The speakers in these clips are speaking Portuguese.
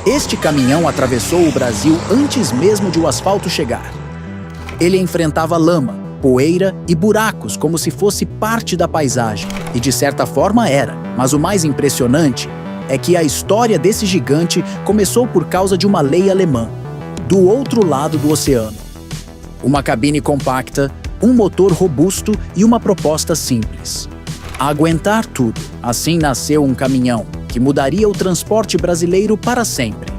Este caminhão atravessou o Brasil antes mesmo de o asfalto chegar. Ele enfrentava lama, poeira e buracos como se fosse parte da paisagem. E de certa forma era, mas o mais impressionante é que a história desse gigante começou por causa de uma lei alemã, do outro lado do oceano. Uma cabine compacta, um motor robusto e uma proposta simples. Aguentar tudo. Assim nasceu um caminhão que mudaria o transporte brasileiro para sempre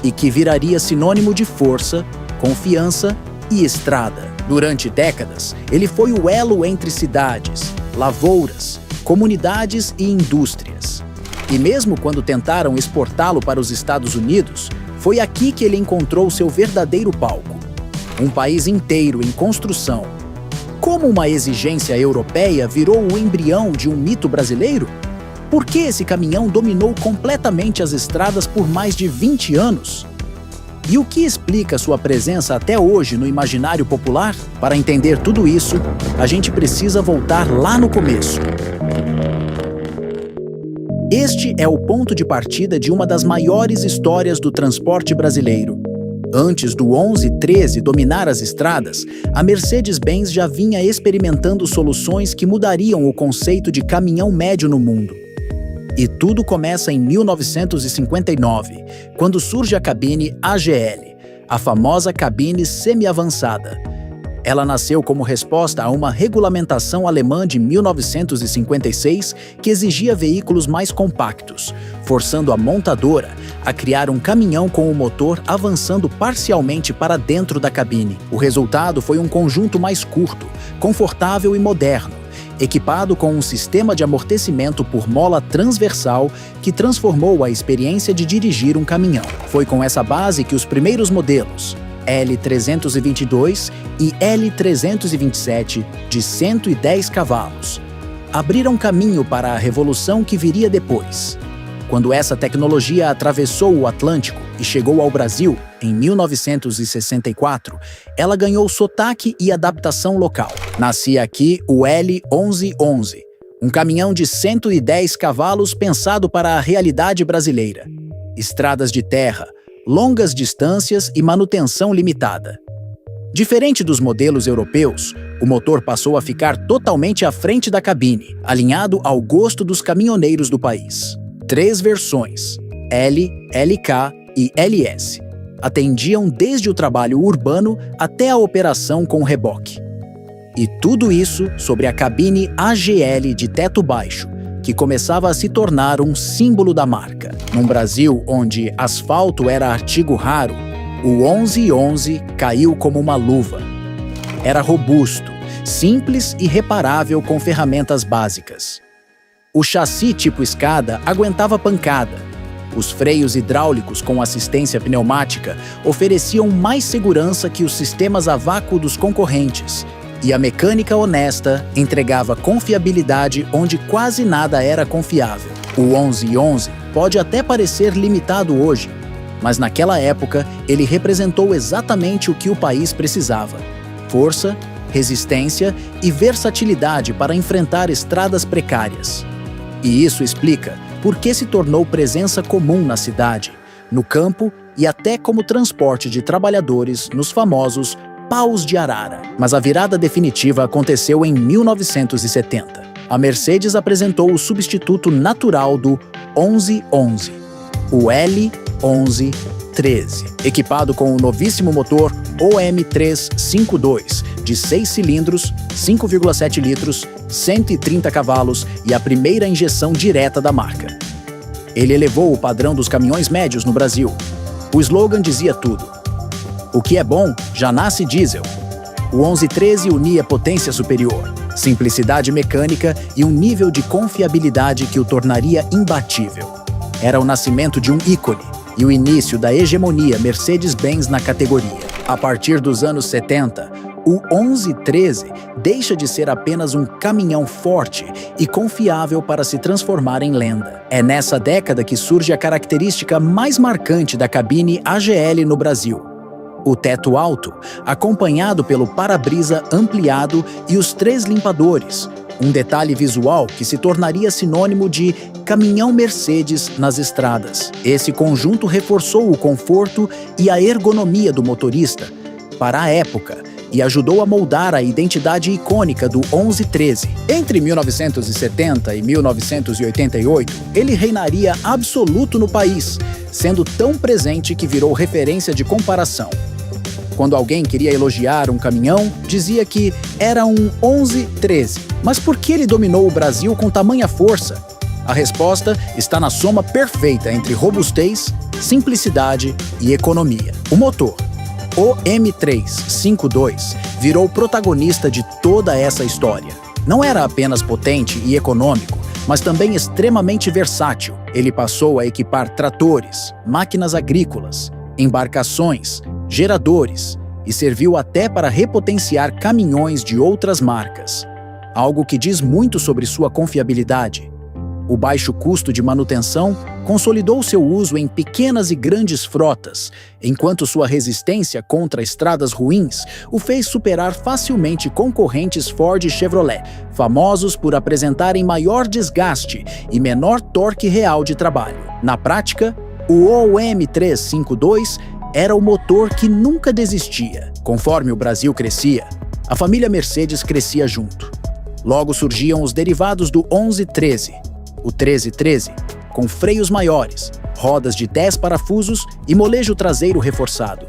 e que viraria sinônimo de força, confiança e estrada. Durante décadas, ele foi o elo entre cidades, lavouras, comunidades e indústrias. E mesmo quando tentaram exportá-lo para os Estados Unidos, foi aqui que ele encontrou seu verdadeiro palco. Um país inteiro em construção. Como uma exigência europeia virou o embrião de um mito brasileiro? Por que esse caminhão dominou completamente as estradas por mais de 20 anos? E o que explica sua presença até hoje no imaginário popular? Para entender tudo isso, a gente precisa voltar lá no começo. Este é o ponto de partida de uma das maiores histórias do transporte brasileiro. Antes do 1113 dominar as estradas, a Mercedes-Benz já vinha experimentando soluções que mudariam o conceito de caminhão médio no mundo. E tudo começa em 1959, quando surge a cabine AGL, a famosa cabine semi-avançada. Ela nasceu como resposta a uma regulamentação alemã de 1956 que exigia veículos mais compactos, forçando a montadora a criar um caminhão com o motor avançando parcialmente para dentro da cabine. O resultado foi um conjunto mais curto, confortável e moderno, equipado com um sistema de amortecimento por mola transversal que transformou a experiência de dirigir um caminhão. Foi com essa base que os primeiros modelos, L322 e L327, de 110 cavalos, abriram caminho para a revolução que viria depois. Quando essa tecnologia atravessou o Atlântico e chegou ao Brasil, em 1964, ela ganhou sotaque e adaptação local. Nascia aqui o L1111, um caminhão de 110 cavalos pensado para a realidade brasileira. Estradas de terra, longas distâncias e manutenção limitada. Diferente dos modelos europeus, o motor passou a ficar totalmente à frente da cabine, alinhado ao gosto dos caminhoneiros do país. 3 versões, L, LK e LS, atendiam desde o trabalho urbano até a operação com reboque. E tudo isso sobre a cabine AGL de teto baixo, que começava a se tornar um símbolo da marca. Num Brasil onde asfalto era artigo raro, o 1111 caiu como uma luva. Era robusto, simples e reparável com ferramentas básicas. O chassi tipo escada aguentava pancada. Os freios hidráulicos com assistência pneumática ofereciam mais segurança que os sistemas a vácuo dos concorrentes. E a mecânica honesta entregava confiabilidade onde quase nada era confiável. O 1111 pode até parecer limitado hoje, mas naquela época ele representou exatamente o que o país precisava: força, resistência e versatilidade para enfrentar estradas precárias. E isso explica por que se tornou presença comum na cidade, no campo e até como transporte de trabalhadores nos famosos paus de arara. Mas a virada definitiva aconteceu em 1970. A Mercedes apresentou o substituto natural do 1111, o L1113, equipado com o novíssimo motor OM352, de 6 cilindros, 5,7 litros, 130 cavalos e a primeira injeção direta da marca. Ele elevou o padrão dos caminhões médios no Brasil. O slogan dizia tudo: o que é bom já nasce diesel. O 1113 unia potência superior, simplicidade mecânica e um nível de confiabilidade que o tornaria imbatível. Era o nascimento de um ícone e o início da hegemonia Mercedes-Benz na categoria. A partir dos anos 70, o 1113 deixa de ser apenas um caminhão forte e confiável para se transformar em lenda. É nessa década que surge a característica mais marcante da cabine AGL no Brasil: o teto alto, acompanhado pelo para-brisa ampliado e os 3 limpadores, um detalhe visual que se tornaria sinônimo de caminhão Mercedes nas estradas. Esse conjunto reforçou o conforto e a ergonomia do motorista para a época e ajudou a moldar a identidade icônica do 1113. Entre 1970 e 1988, ele reinaria absoluto no país, sendo tão presente que virou referência de comparação. Quando alguém queria elogiar um caminhão, dizia que era um 1113. Mas por que ele dominou o Brasil com tamanha força? A resposta está na soma perfeita entre robustez, simplicidade e economia. O motor, o M352, virou protagonista de toda essa história. Não era apenas potente e econômico, mas também extremamente versátil. Ele passou a equipar tratores, máquinas agrícolas, embarcações, geradores e serviu até para repotenciar caminhões de outras marcas. Algo que diz muito sobre sua confiabilidade. O baixo custo de manutenção consolidou seu uso em pequenas e grandes frotas, enquanto sua resistência contra estradas ruins o fez superar facilmente concorrentes Ford e Chevrolet, famosos por apresentarem maior desgaste e menor torque real de trabalho. Na prática, o OM352 era o motor que nunca desistia. Conforme o Brasil crescia, a família Mercedes crescia junto. Logo surgiam os derivados do 1113, o 1313, com freios maiores, rodas de 10 parafusos e molejo traseiro reforçado.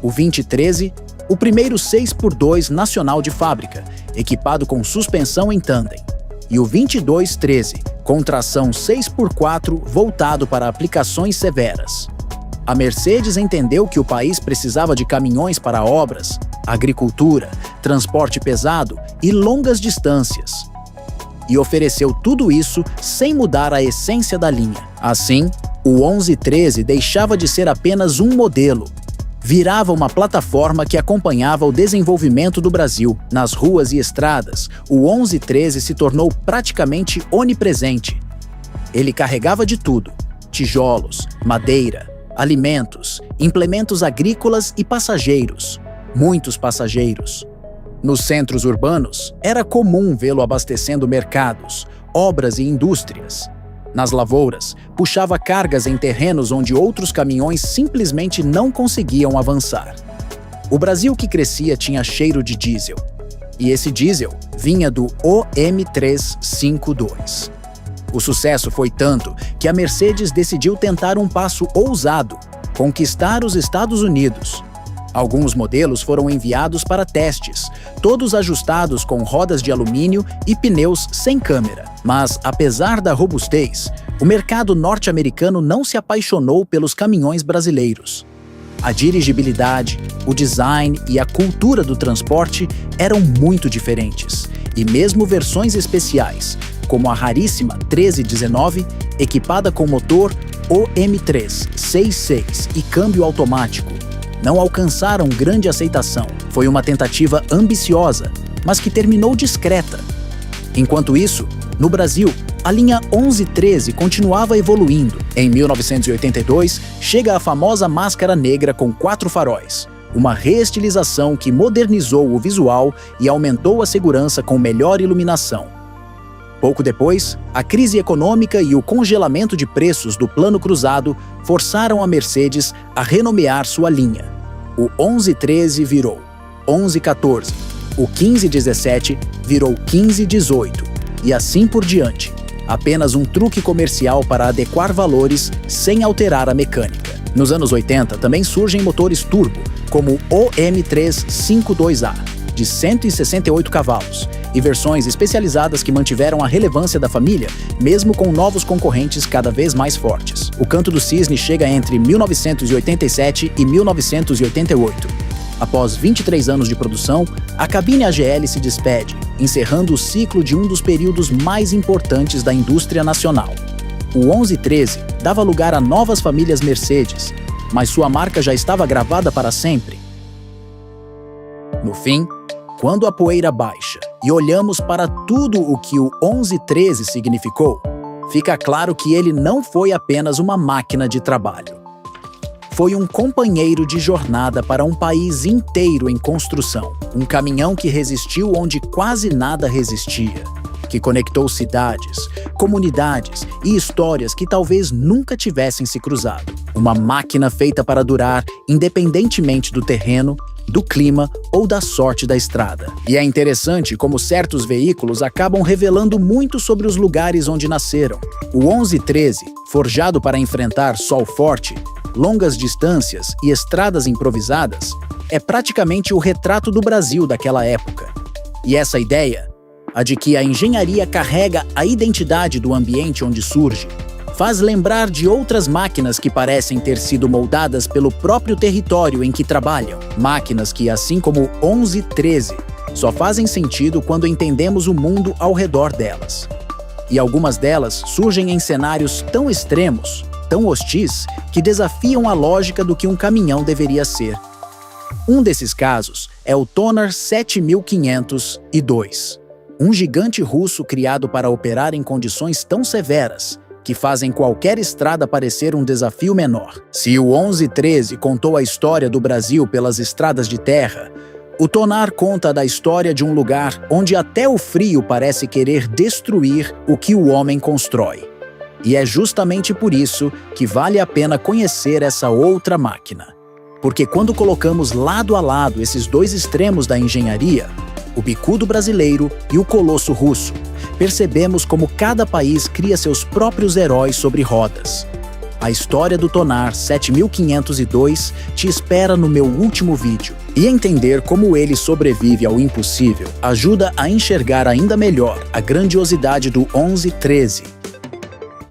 O 2013, o primeiro 6x2 nacional de fábrica, equipado com suspensão em tandem. E o 2213, com tração 6x4 voltado para aplicações severas. A Mercedes entendeu que o país precisava de caminhões para obras, agricultura, transporte pesado e longas distâncias. E ofereceu tudo isso sem mudar a essência da linha. Assim, o 1113 deixava de ser apenas um modelo. Virava uma plataforma que acompanhava o desenvolvimento do Brasil. Nas ruas e estradas, o 1113 se tornou praticamente onipresente. Ele carregava de tudo: tijolos, madeira, alimentos, implementos agrícolas e passageiros. Muitos passageiros. Nos centros urbanos, era comum vê-lo abastecendo mercados, obras e indústrias. Nas lavouras, puxava cargas em terrenos onde outros caminhões simplesmente não conseguiam avançar. O Brasil que crescia tinha cheiro de diesel. E esse diesel vinha do OM352. O sucesso foi tanto que a Mercedes decidiu tentar um passo ousado: conquistar os Estados Unidos. Alguns modelos foram enviados para testes, todos ajustados com rodas de alumínio e pneus sem câmera. Mas, apesar da robustez, o mercado norte-americano não se apaixonou pelos caminhões brasileiros. A dirigibilidade, o design e a cultura do transporte eram muito diferentes, e mesmo versões especiais, como a raríssima 1319, equipada com motor OM366 e câmbio automático, não alcançaram grande aceitação. Foi uma tentativa ambiciosa, mas que terminou discreta. Enquanto isso, no Brasil, a linha 1113 continuava evoluindo. Em 1982, chega a famosa máscara negra com 4 faróis, uma reestilização que modernizou o visual e aumentou a segurança com melhor iluminação. Pouco depois, a crise econômica e o congelamento de preços do Plano Cruzado forçaram a Mercedes a renomear sua linha. O 1113 virou 1114, o 1517 virou 1518, e assim por diante. Apenas um truque comercial para adequar valores sem alterar a mecânica. Nos anos 80 também surgem motores turbo, como o M352A, de 168 cavalos, e versões especializadas que mantiveram a relevância da família, mesmo com novos concorrentes cada vez mais fortes. O Canto do Cisne chega entre 1987 e 1988. Após 23 anos de produção, a cabine AGL se despede, encerrando o ciclo de um dos períodos mais importantes da indústria nacional. O 1113 dava lugar a novas famílias Mercedes, mas sua marca já estava gravada para sempre. No fim, quando a poeira baixa e olhamos para tudo o que o 1113 significou, fica claro que ele não foi apenas uma máquina de trabalho. Foi um companheiro de jornada para um país inteiro em construção, um caminhão que resistiu onde quase nada resistia, que conectou cidades, comunidades e histórias que talvez nunca tivessem se cruzado. Uma máquina feita para durar independentemente do terreno, do clima ou da sorte da estrada. E é interessante como certos veículos acabam revelando muito sobre os lugares onde nasceram. O 1113, forjado para enfrentar sol forte, longas distâncias e estradas improvisadas, é praticamente o retrato do Brasil daquela época. E essa ideia, a de que a engenharia carrega a identidade do ambiente onde surge, faz lembrar de outras máquinas que parecem ter sido moldadas pelo próprio território em que trabalham. Máquinas que, assim como o 1113, só fazem sentido quando entendemos o mundo ao redor delas. E algumas delas surgem em cenários tão extremos, tão hostis, que desafiam a lógica do que um caminhão deveria ser. Um desses casos é o Tonar 7502, um gigante russo criado para operar em condições tão severas que fazem qualquer estrada parecer um desafio menor. Se o 1113 contou a história do Brasil pelas estradas de terra, o Tonar conta da história de um lugar onde até o frio parece querer destruir o que o homem constrói. E é justamente por isso que vale a pena conhecer essa outra máquina. Porque quando colocamos lado a lado esses dois extremos da engenharia, o bicudo brasileiro e o colosso russo, percebemos como cada país cria seus próprios heróis sobre rodas. A história do Tonar 7502 te espera no meu último vídeo. E entender como ele sobrevive ao impossível ajuda a enxergar ainda melhor a grandiosidade do 1113